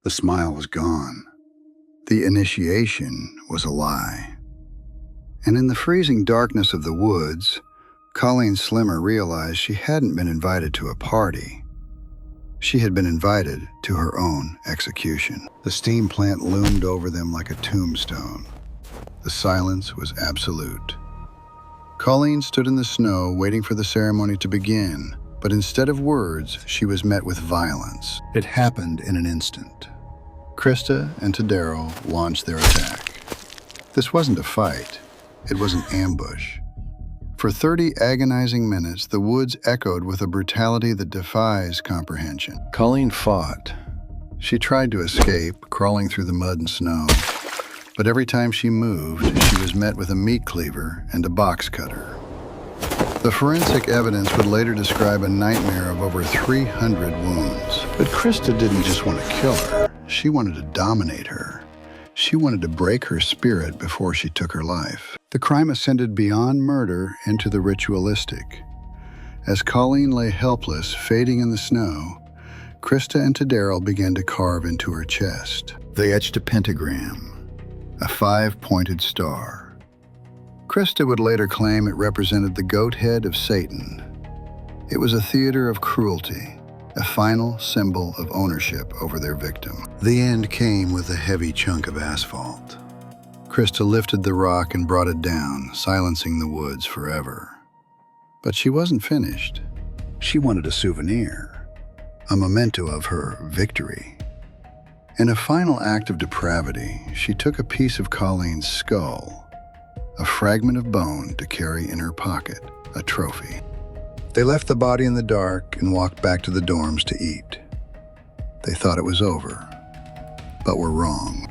The smile was gone. The initiation was a lie. And in the freezing darkness of the woods, Colleen Slemmer realized she hadn't been invited to a party. She had been invited to her own execution. The steam plant loomed over them like a tombstone. The silence was absolute. Colleen stood in the snow waiting for the ceremony to begin, but instead of words, she was met with violence. It happened in an instant. Christa and Tadero launched their attack. This wasn't a fight. It was an ambush. For 30 agonizing minutes, the woods echoed with a brutality that defies comprehension. Colleen fought. She tried to escape, crawling through the mud and snow. But every time she moved, she was met with a meat cleaver and a box cutter. The forensic evidence would later describe a nightmare of over 300 wounds. But Christa didn't just want to kill her. She wanted to dominate her. She wanted to break her spirit before she took her life. The crime ascended beyond murder into the ritualistic. As Colleen lay helpless, fading in the snow, Christa and Tadero began to carve into her chest. They etched a pentagram, a 5-pointed star. Christa would later claim it represented the goat head of Satan. It was a theater of cruelty, a final symbol of ownership over their victim. The end came with a heavy chunk of asphalt. Christa lifted the rock and brought it down, silencing the woods forever. But she wasn't finished. She wanted a souvenir, a memento of her victory. In a final act of depravity, she took a piece of Colleen's skull, a fragment of bone to carry in her pocket, a trophy. They left the body in the dark and walked back to the dorms to eat. They thought it was over, but were wrong.